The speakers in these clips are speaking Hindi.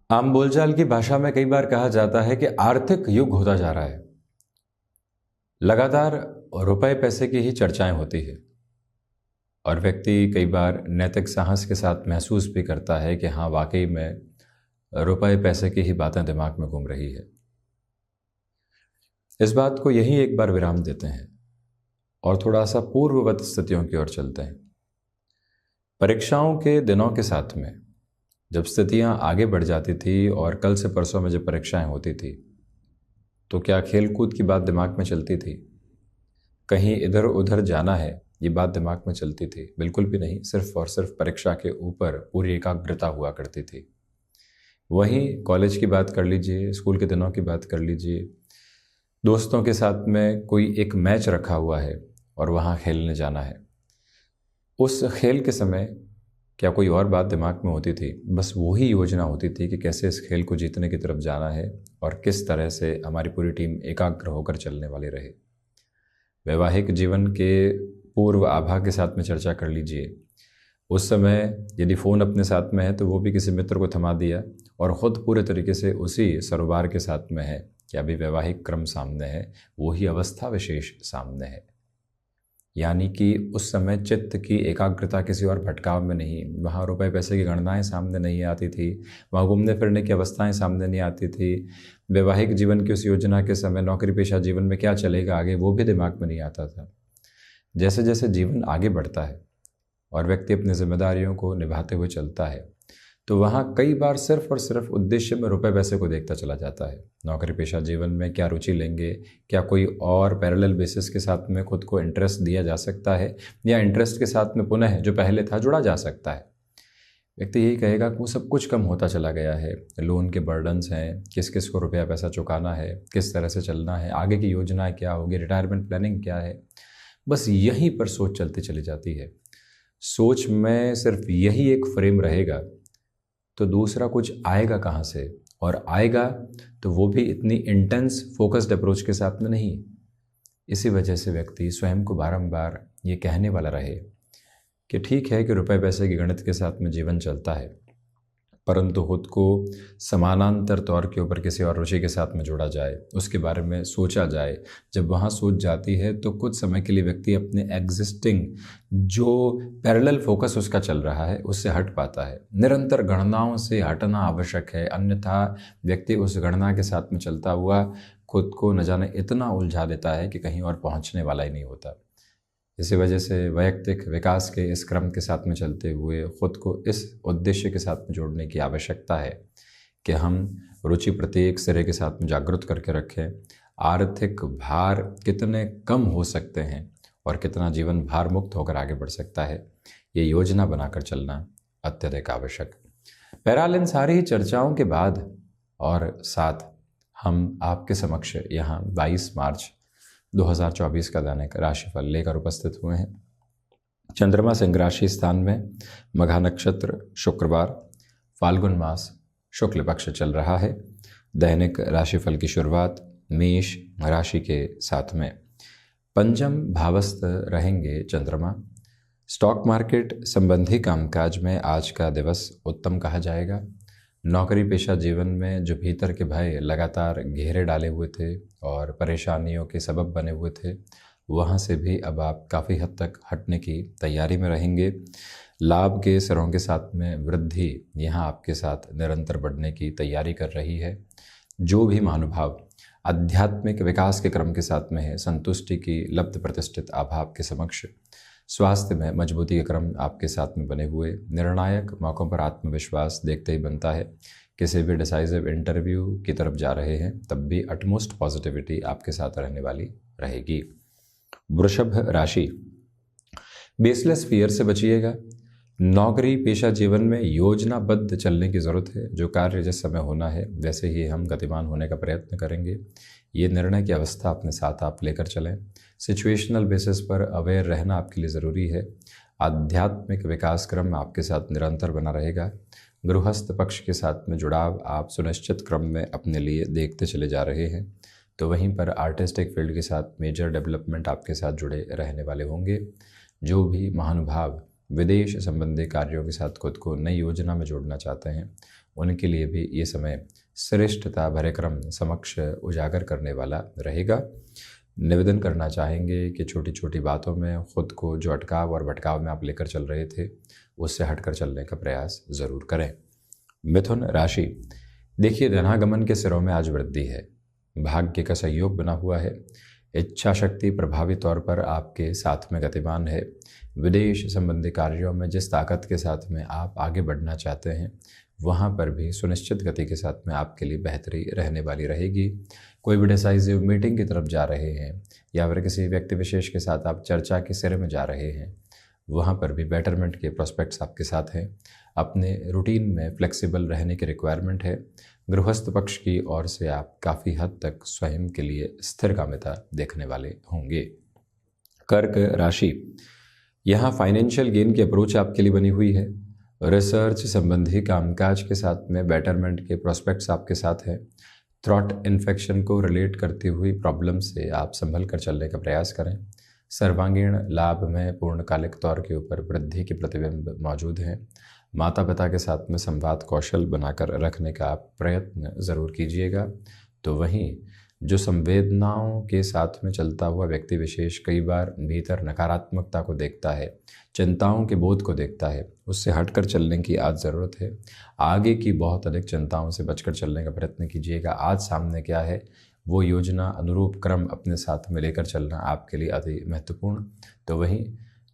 आम बोलचाल की भाषा में कई बार कहा जाता है कि आर्थिक युग होता जा रहा है। लगातार रुपए पैसे की ही चर्चाएं होती है और व्यक्ति कई बार नैतिक साहस के साथ महसूस भी करता है कि हाँ, वाकई में रुपए पैसे की ही बातें दिमाग में घूम रही है। इस बात को यहीं एक बार विराम देते हैं और थोड़ा सा पूर्ववत स्थितियों की ओर चलते हैं। परीक्षाओं के दिनों के साथ में जब स्थितियां आगे बढ़ जाती थी और कल से परसों में जब परीक्षाएं होती थी, तो क्या खेल कूद की बात दिमाग में चलती थी? कहीं इधर उधर जाना है, ये बात दिमाग में चलती थी? बिल्कुल भी नहीं। सिर्फ और सिर्फ परीक्षा के ऊपर पूरी एकाग्रता हुआ करती थी। वहीं कॉलेज की बात कर लीजिए, स्कूल के दिनों की बात कर लीजिए, दोस्तों के साथ में कोई एक मैच रखा हुआ है और वहाँ खेलने जाना है। उस खेल के समय क्या कोई और बात दिमाग में होती थी? बस वही योजना होती थी कि कैसे इस खेल को जीतने की तरफ जाना है और किस तरह से हमारी पूरी टीम एकाग्र होकर चलने वाली रहे। वैवाहिक जीवन के पूर्व आभा के साथ में चर्चा कर लीजिए। उस समय यदि फ़ोन अपने साथ में है तो वो भी किसी मित्र को थमा दिया और ख़ुद पूरे तरीके से उसी सरोबार के साथ में है कि अभी वैवाहिक क्रम सामने है, वही अवस्था विशेष सामने है। यानी कि उस समय चित्त की एकाग्रता किसी और भटकाव में नहीं, वहाँ रुपए पैसे की गणनाएं सामने नहीं आती थी, वहाँ घूमने फिरने की अवस्थाएं सामने नहीं आती थी। वैवाहिक जीवन की उस योजना के समय नौकरी पेशा जीवन में क्या चलेगा आगे, वो भी दिमाग में नहीं आता था। जैसे जैसे जीवन आगे बढ़ता है और व्यक्ति अपनी जिम्मेदारियों को निभाते हुए चलता है, तो वहाँ कई बार सिर्फ और सिर्फ उद्देश्य में रुपए पैसे को देखता चला जाता है। नौकरी पेशा जीवन में क्या रुचि लेंगे, क्या कोई और पैरेलल बेसिस के साथ में खुद को इंटरेस्ट दिया जा सकता है, या इंटरेस्ट के साथ में पुनः जो पहले था जुड़ा जा सकता है। व्यक्ति यही कहेगा कि वो सब कुछ कम होता चला गया है। लोन के बर्डन्स हैं, किस किस को रुपया पैसा चुकाना है, किस तरह से चलना है, आगे की योजना क्या होगी, रिटायरमेंट प्लानिंग क्या है, बस यहीं पर सोच चलती चली जाती है। सोच में सिर्फ यही एक फ्रेम रहेगा तो दूसरा कुछ आएगा कहाँ से, और आएगा तो वो भी इतनी इंटेंस फोकस्ड अप्रोच के साथ में नहीं। इसी वजह से व्यक्ति स्वयं को बारंबार ये कहने वाला रहे कि ठीक है कि रुपए पैसे की गणित के साथ में जीवन चलता है, परंतु खुद को समानांतर तौर के ऊपर किसी और रुचि के साथ में जोड़ा जाए, उसके बारे में सोचा जाए। जब वहाँ सोच जाती है तो कुछ समय के लिए व्यक्ति अपने एग्जिस्टिंग जो पैरेलल फोकस उसका चल रहा है उससे हट पाता है। निरंतर गणनाओं से हटना आवश्यक है, अन्यथा व्यक्ति उस गणना के साथ में चलता हुआ खुद को न जाने इतना उलझा देता है कि कहीं और पहुँचने वाला ही नहीं होता। इसी वजह से वैयक्तिक विकास के इस क्रम के साथ में चलते हुए खुद को इस उद्देश्य के साथ में जोड़ने की आवश्यकता है कि हम रुचि प्रत्येक सिरे के साथ में जागृत करके रखें। आर्थिक भार कितने कम हो सकते हैं और कितना जीवन भार मुक्त होकर आगे बढ़ सकता है, ये योजना बनाकर चलना अत्यधिक आवश्यक। बहरहाल इन सारी चर्चाओं के बाद और साथ हम आपके समक्ष यहाँ 22 मार्च 2024 का दैनिक राशिफल लेकर उपस्थित हुए हैं। चंद्रमा सिंह राशि स्थान में, मघा नक्षत्र, शुक्रवार, फाल्गुन मास, शुक्ल पक्ष चल रहा है। दैनिक राशिफल की शुरुआत मेष राशि के साथ में। पंचम भावस्थ रहेंगे चंद्रमा। स्टॉक मार्केट संबंधी कामकाज में आज का दिवस उत्तम कहा जाएगा। नौकरी पेशा जीवन में जो भीतर के भय लगातार घेरे डाले हुए थे और परेशानियों के सबब बने हुए थे, वहाँ से भी अब आप काफ़ी हद तक हटने की तैयारी में रहेंगे। लाभ के सिरों के साथ में वृद्धि यहाँ आपके साथ निरंतर बढ़ने की तैयारी कर रही है। जो भी महानुभाव आध्यात्मिक विकास के क्रम के साथ में है, संतुष्टि की लब्ध प्रतिष्ठित आभा आपके समक्ष। स्वास्थ्य में मजबूती के क्रम आपके साथ में बने हुए। निर्णायक मौक़ों पर आत्मविश्वास देखते ही बनता है। किसी भी डिसाइसिव इंटरव्यू की तरफ जा रहे हैं तब भी अटमोस्ट पॉजिटिविटी आपके साथ रहने वाली रहेगी। वृषभ राशि, बेसलेस फियर से बचिएगा। नौकरी पेशा जीवन में योजनाबद्ध चलने की ज़रूरत है। जो कार्य जिस समय होना है वैसे ही हम गतिमान होने का प्रयत्न करेंगे। ये निर्णय की अवस्था अपने साथ आप लेकर चलें। सिचुएशनल बेसिस पर अवेयर रहना आपके लिए ज़रूरी है। आध्यात्मिक विकास क्रम आपके साथ निरंतर बना रहेगा। गृहस्थ पक्ष के साथ में जुड़ाव आप सुनिश्चित क्रम में अपने लिए देखते चले जा रहे हैं, तो वहीं पर आर्टिस्टिक फील्ड के साथ मेजर डेवलपमेंट आपके साथ जुड़े रहने वाले होंगे। जो भी महानुभाव विदेश संबंधी कार्यों के साथ खुद को नई योजना में जोड़ना चाहते हैं, उनके लिए भी ये समय श्रेष्ठता भरे क्रम समक्ष उजागर करने वाला रहेगा। निवेदन करना चाहेंगे कि छोटी छोटी बातों में खुद को जो अटकाव और भटकाव में आप लेकर चल रहे थे उससे हटकर चलने का प्रयास ज़रूर करें। मिथुन राशि, देखिए धनागमन के सिरों में आज वृद्धि है, भाग्य का सहयोग बना हुआ है, इच्छा शक्ति प्रभावी तौर पर आपके साथ में गतिमान है। विदेश संबंधी कार्यों में जिस ताकत के साथ में आप आगे बढ़ना चाहते हैं वहाँ पर भी सुनिश्चित गति के साथ में आपके लिए बेहतरी रहने वाली रहेगी। कोई भी डिसाइसिव मीटिंग की तरफ जा रहे हैं या फिर किसी व्यक्ति विशेष के साथ आप चर्चा के सिरे में जा रहे हैं, वहाँ पर भी बेटरमेंट के प्रोस्पेक्ट्स आपके साथ हैं। अपने रूटीन में फ्लेक्सिबल रहने की रिक्वायरमेंट है। गृहस्थ पक्ष की ओर से आप काफ़ी हद तक स्वयं के लिए स्थिरगामिता देखने वाले होंगे। कर्क राशि, यहाँ फाइनेंशियल गेन की अप्रोच आपके लिए बनी हुई है। रिसर्च संबंधी कामकाज के साथ में बेटरमेंट के प्रोस्पेक्ट्स आपके साथ हैं। थ्रॉट इन्फेक्शन को रिलेट करती हुई प्रॉब्लम से आप संभल कर चलने का प्रयास करें। सर्वांगीण लाभ में पूर्णकालिक तौर के ऊपर वृद्धि के प्रतिबिंब मौजूद हैं। माता पिता के साथ में संवाद कौशल बनाकर रखने का आप प्रयत्न ज़रूर कीजिएगा। तो वहीं जो संवेदनाओं के साथ में चलता हुआ व्यक्ति विशेष कई बार भीतर नकारात्मकता को देखता है, चिंताओं के बोध को देखता है, उससे हटकर चलने की आज ज़रूरत है। आगे की बहुत अधिक चिंताओं से बचकर चलने का प्रयत्न कीजिएगा। आज सामने क्या है वो योजना अनुरूप क्रम अपने साथ में लेकर चलना आपके लिए अति महत्वपूर्ण। तो वहीं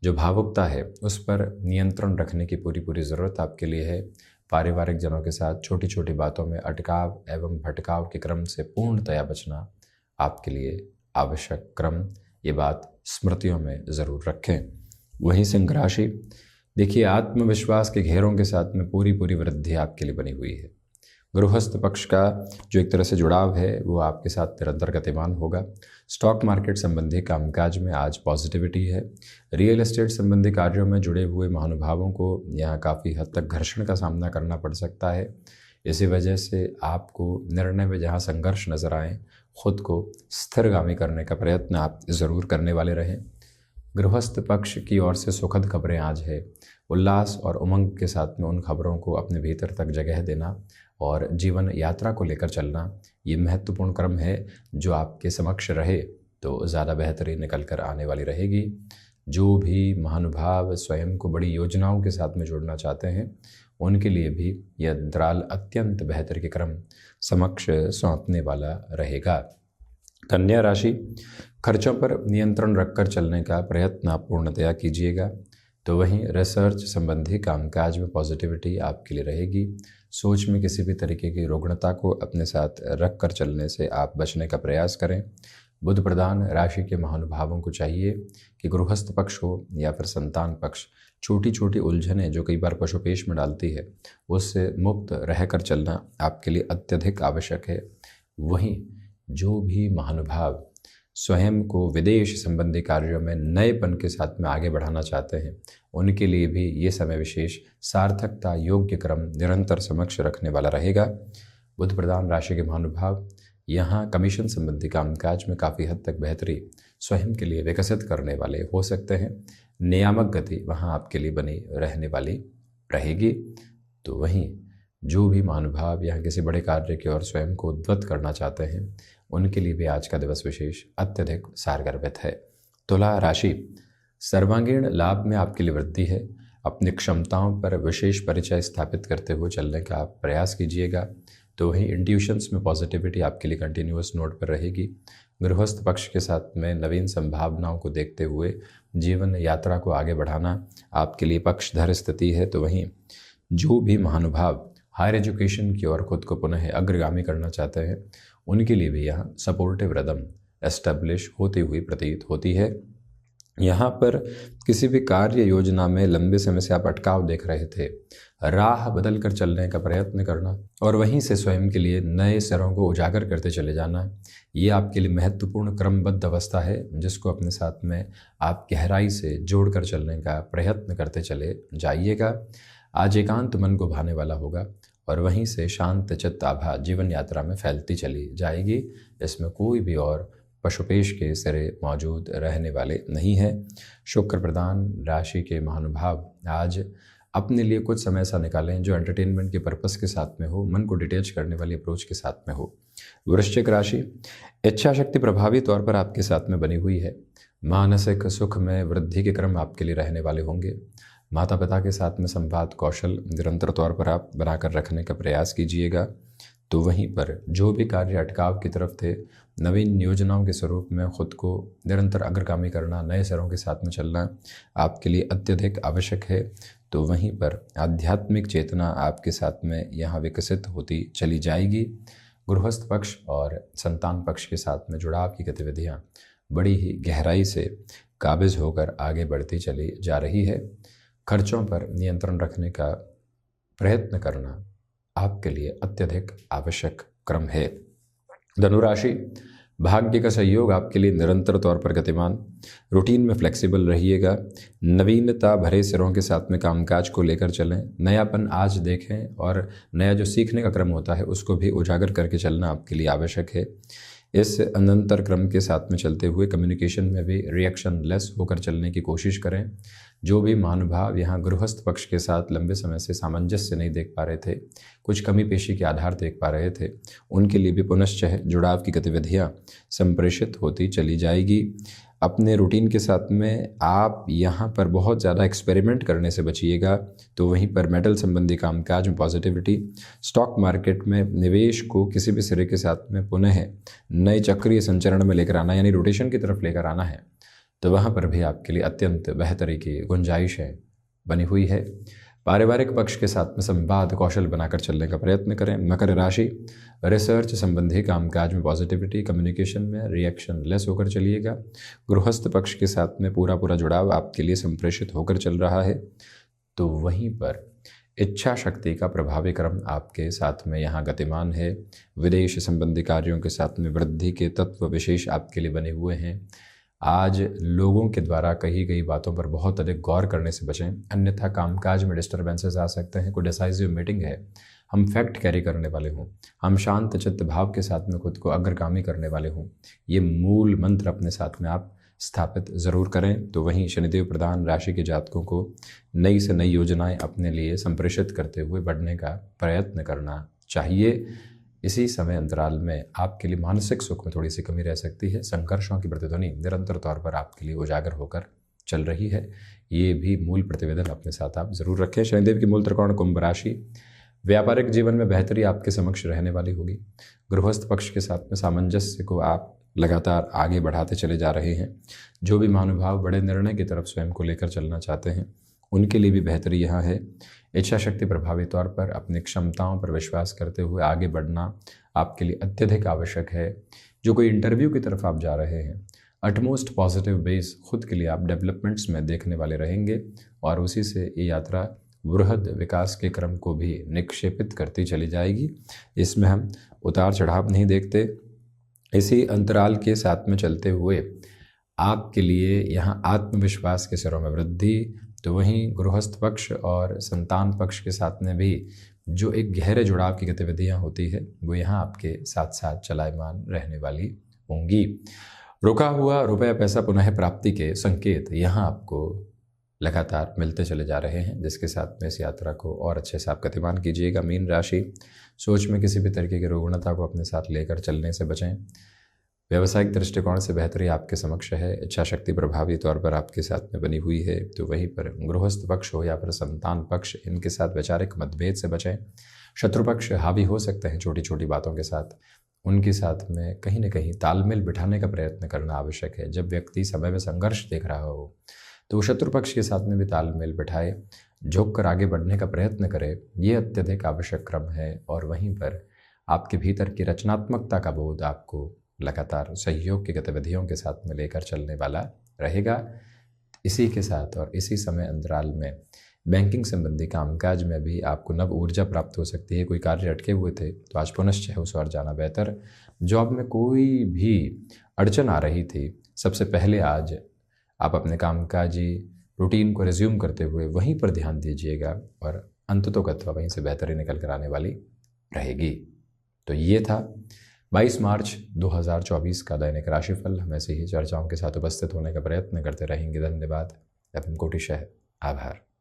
जो भावुकता है उस पर नियंत्रण रखने की पूरी ज़रूरत आपके लिए है। पारिवारिक जनों के साथ छोटी छोटी बातों में अटकाव एवं भटकाव के क्रम से पूर्णतया बचना आपके लिए आवश्यक क्रम, ये बात स्मृतियों में ज़रूर रखें। वहीं सिंह राशि, देखिए आत्मविश्वास के घेरों के साथ में पूरी वृद्धि आपके लिए बनी हुई है। गृहस्थ पक्ष का जो एक तरह से जुड़ाव है वो आपके साथ निरंतर गतिमान होगा। स्टॉक मार्केट संबंधी कामकाज में आज पॉजिटिविटी है। रियल एस्टेट संबंधी कार्यों में जुड़े हुए महानुभावों को यहाँ काफ़ी हद तक घर्षण का सामना करना पड़ सकता है। इसी वजह से आपको निर्णय में जहाँ संघर्ष नज़र आए, खुद को स्थिरगामी करने का प्रयत्न आप ज़रूर करने वाले रहें। गृहस्थ पक्ष की ओर से सुखद खबरें आज है। उल्लास और उमंग के साथ में उन खबरों को अपने भीतर तक जगह देना और जीवन यात्रा को लेकर चलना, ये महत्वपूर्ण क्रम है जो आपके समक्ष रहे तो ज़्यादा बेहतरी निकल कर आने वाली रहेगी। जो भी महानुभाव स्वयं को बड़ी योजनाओं के साथ में जोड़ना चाहते हैं उनके लिए भी यह अंतराल अत्यंत बेहतर के क्रम समक्ष सौंपने वाला रहेगा। कन्या राशि, खर्चों पर नियंत्रण रखकर चलने का प्रयत्न आप पूर्णतया कीजिएगा। तो वहीं रिसर्च संबंधी कामकाज में पॉजिटिविटी आपके लिए रहेगी। सोच में किसी भी तरीके की रुग्णता को अपने साथ रख कर चलने से आप बचने का प्रयास करें। बुध प्रधान राशि के महानुभावों को चाहिए कि गृहस्थ पक्ष हो या फिर संतान पक्ष, छोटी छोटी उलझनें जो कई बार पशुपेश में डालती है उससे मुक्त रहकर चलना आपके लिए अत्यधिक आवश्यक है। वहीं जो भी महानुभाव स्वयं को विदेश संबंधी कार्यों में नएपन के साथ में आगे बढ़ाना चाहते हैं उनके लिए भी ये समय विशेष सार्थकता योग्य क्रम निरंतर समक्ष रखने वाला रहेगा। बुध प्रधान राशि के महानुभाव यहाँ कमीशन संबंधी कामकाज में काफ़ी हद तक बेहतरी स्वयं के लिए विकसित करने वाले हो सकते हैं। नियामक गति वहाँ आपके लिए बनी रहने वाली रहेगी। तो वहीं जो भी महानुभाव यहाँ किसी बड़े कार्य की ओर स्वयं को उद्वत करना चाहते हैं उनके लिए भी आज का दिवस विशेष अत्यधिक सारगर्भित है। तुला राशि, सर्वांगीण लाभ में आपके लिए वृद्धि है। अपनी क्षमताओं पर विशेष परिचय स्थापित करते हुए चलने का आप प्रयास कीजिएगा। तो वहीं इंट्यूशंस में पॉजिटिविटी आपके लिए कंटिन्यूअस नोट पर रहेगी। गृहस्थ पक्ष के साथ में नवीन संभावनाओं को देखते हुए जीवन यात्रा को आगे बढ़ाना आपके लिए पक्षधर स्थिति है। तो वहीं जो भी महानुभाव हायर एजुकेशन की ओर खुद को पुनः अग्रगामी करना चाहते हैं उनके लिए भी यहाँ सपोर्टिव रिदम एस्टेब्लिश होती हुई प्रतीत होती है। यहाँ पर किसी भी कार्य योजना में लंबे समय से आप अटकाव देख रहे थे, राह बदल कर चलने का प्रयत्न करना और वहीं से स्वयं के लिए नए सिरों को उजागर करते चले जाना, ये आपके लिए महत्वपूर्ण क्रमबद्ध अवस्था है जिसको अपने साथ में आप गहराई से जोड़कर चलने का प्रयत्न करते चले जाइएगा। आज एकांत मन को भाने वाला होगा और वहीं से शांत चित्त आभा जीवन यात्रा में फैलती चली जाएगी। इसमें कोई भी और पशुपेश के सिरे मौजूद रहने वाले नहीं है। शुक्र प्रधान राशि के महानुभाव आज अपने लिए कुछ समय ऐसा निकालें जो एंटरटेनमेंट के पर्पस के साथ में हो, मन को डिटेच करने वाली अप्रोच के साथ में हो। वृश्चिक राशि, इच्छा शक्ति प्रभावी तौर पर आपके साथ में बनी हुई है। मानसिक सुख में वृद्धि के क्रम आपके लिए रहने वाले होंगे। माता पिता के साथ में संवाद कौशल निरंतर तौर पर आप बनाकर रखने का प्रयास कीजिएगा। तो वहीं पर जो भी कार्य अटकाव की तरफ थे, नवीन योजनाओं के स्वरूप में खुद को निरंतर अग्रगामी करना, नए सिरों के साथ में चलना आपके लिए अत्यधिक आवश्यक है। तो वहीं पर आध्यात्मिक चेतना आपके साथ में यहाँ विकसित होती चली जाएगी। गृहस्थ पक्ष और संतान पक्ष के साथ में जुड़ाव की गतिविधियाँ बड़ी ही गहराई से काबिज होकर आगे बढ़ती चली जा रही है। खर्चों पर नियंत्रण रखने का प्रयत्न करना आपके लिए अत्यधिक आवश्यक क्रम है। धनुराशि, भाग्य का सहयोग आपके लिए निरंतर तौर पर गतिमान, रूटीन में फ्लेक्सिबल रहिएगा। नवीनता भरे सिरों के साथ में कामकाज को लेकर चलें, नयापन आज देखें और नया जो सीखने का क्रम होता है उसको भी उजागर करके चलना आपके लिए आवश्यक है। इस अनंतर क्रम के साथ में चलते हुए कम्युनिकेशन में भी रिएक्शन लेस होकर चलने की कोशिश करें। जो भी महानुभाव यहाँ गृहस्थ पक्ष के साथ लंबे समय से सामंजस्य नहीं देख पा रहे थे, कुछ कमी पेशी के आधार देख पा रहे थे, उनके लिए भी पुनश्च जुड़ाव की गतिविधियाँ संप्रेषित होती चली जाएगी। अपने रूटीन के साथ में आप यहाँ पर बहुत ज़्यादा एक्सपेरिमेंट करने से बचिएगा। तो वहीं पर मेटल संबंधी कामकाज में पॉजिटिविटी, स्टॉक मार्केट में निवेश को किसी भी सिरे के साथ में पुनः नए चक्रीय संचरण में लेकर आना, यानी रोटेशन की तरफ लेकर आना है, तो वहाँ पर भी आपके लिए अत्यंत बेहतरी की गुंजाइशें बनी हुई है। पारिवारिक पक्ष के साथ में संवाद कौशल बनाकर चलने का प्रयत्न करें। मकर राशि, रिसर्च संबंधी कामकाज में पॉजिटिविटी, कम्युनिकेशन में रिएक्शन लेस होकर चलिएगा। गृहस्थ पक्ष के साथ में पूरा जुड़ाव आपके लिए संप्रेषित होकर चल रहा है। तो वहीं पर इच्छा शक्ति का प्रभावी क्रम आपके साथ में यहाँ गतिमान है। विदेश संबंधी कार्यों के साथ में वृद्धि के तत्व विशेष आपके लिए बने हुए हैं। आज लोगों के द्वारा कही गई बातों पर बहुत अधिक गौर करने से बचें, अन्यथा कामकाज में डिस्टर्बेंसेस आ सकते हैं। कोई डिसाइसिव मीटिंग है, हम फैक्ट कैरी करने वाले हों, हम शांत चित्त भाव के साथ में खुद को अग्रगामी करने वाले हों, ये मूल मंत्र अपने साथ में आप स्थापित ज़रूर करें। तो वहीं शनिदेव प्रधान राशि के जातकों को नई से नई योजनाएं अपने लिए संप्रेषित करते हुए बढ़ने का प्रयत्न करना चाहिए। इसी समय अंतराल में आपके लिए मानसिक सुख में थोड़ी सी कमी रह सकती है। संघर्षों की प्रतिध्वनि निरंतर तौर पर आपके लिए उजागर होकर चल रही है। ये भी मूल प्रतिवेदन अपने साथ आप जरूर रखें। शनिदेव की मूल त्रिकोण कुंभ राशि, व्यापारिक जीवन में बेहतरी आपके समक्ष रहने वाली होगी। गृहस्थ पक्ष के साथ में सामंजस्य को आप लगातार आगे बढ़ाते चले जा रहे हैं। जो भी महानुभाव बड़े निर्णय की तरफ स्वयं को लेकर चलना चाहते हैं, उनके लिए भी बेहतरी यहाँ है। इच्छा शक्ति प्रभावी तौर पर अपनी क्षमताओं पर विश्वास करते हुए आगे बढ़ना आपके लिए अत्यधिक आवश्यक है। जो कोई इंटरव्यू की तरफ आप जा रहे हैं, अटमोस्ट पॉजिटिव बेस खुद के लिए आप डेवलपमेंट्स में देखने वाले रहेंगे और उसी से ये यात्रा वृहद विकास के क्रम को भी निक्षेपित करती चली जाएगी। इसमें हम उतार चढ़ाव नहीं देखते। इसी अंतराल के साथ में चलते हुए आपके लिए यहाँ आत्मविश्वास के सिरों में वृद्धि, तो वहीं गृहस्थ पक्ष और संतान पक्ष के साथ में भी जो एक गहरे जुड़ाव की गतिविधियाँ होती है वो यहाँ आपके साथ साथ चलायमान रहने वाली होंगी। रुका हुआ रुपया पैसा पुनः प्राप्ति के संकेत यहाँ आपको लगातार मिलते चले जा रहे हैं, जिसके साथ में इस यात्रा को और अच्छे से आप गतिमान कीजिएगा। मीन राशि, सोच में किसी भी तरीके की रुग्णता को अपने साथ लेकर चलने से बचें। व्यावसायिक दृष्टिकोण से बेहतरी आपके समक्ष है। इच्छा शक्ति प्रभावी तौर पर आपके साथ में बनी हुई है। तो वहीं पर गृहस्थ पक्ष हो या फिर संतान पक्ष, इनके साथ वैचारिक मतभेद से बचें। शत्रु पक्ष हावी हो सकते हैं छोटी छोटी बातों के साथ, उनके साथ में कहीं ना कहीं तालमेल बिठाने का प्रयत्न करना आवश्यक है। जब व्यक्ति समय में संघर्ष देख रहा हो तो वो शत्रु पक्ष के साथ में भी तालमेल बिठाए, झुक कर आगे बढ़ने का प्रयत्न करे, ये अत्यधिक आवश्यक क्रम है। और वहीं पर आपके भीतर की रचनात्मकता का बोध आपको लगातार सहयोग की गतिविधियों के साथ में लेकर चलने वाला रहेगा। इसी के साथ और इसी समय अंतराल में बैंकिंग संबंधी कामकाज में भी आपको नव ऊर्जा प्राप्त हो सकती है। कोई कार्य अटके हुए थे तो आज पुनश्च उस ओर जाना बेहतर। जॉब में कोई भी अड़चन आ रही थी, सबसे पहले आज आप अपने कामकाजी रूटीन को रिज्यूम करते हुए वहीं पर ध्यान दीजिएगा और अंततोगत्वा वहीं से बेहतरी निकल कर आने वाली रहेगी। तो ये था 22 मार्च 2024 का दैनिक राशिफल। हम ऐसे ही चर्चाओं के साथ उपस्थित होने का प्रयत्न करते रहेंगे। धन्यवाद। कोटिशः आभार।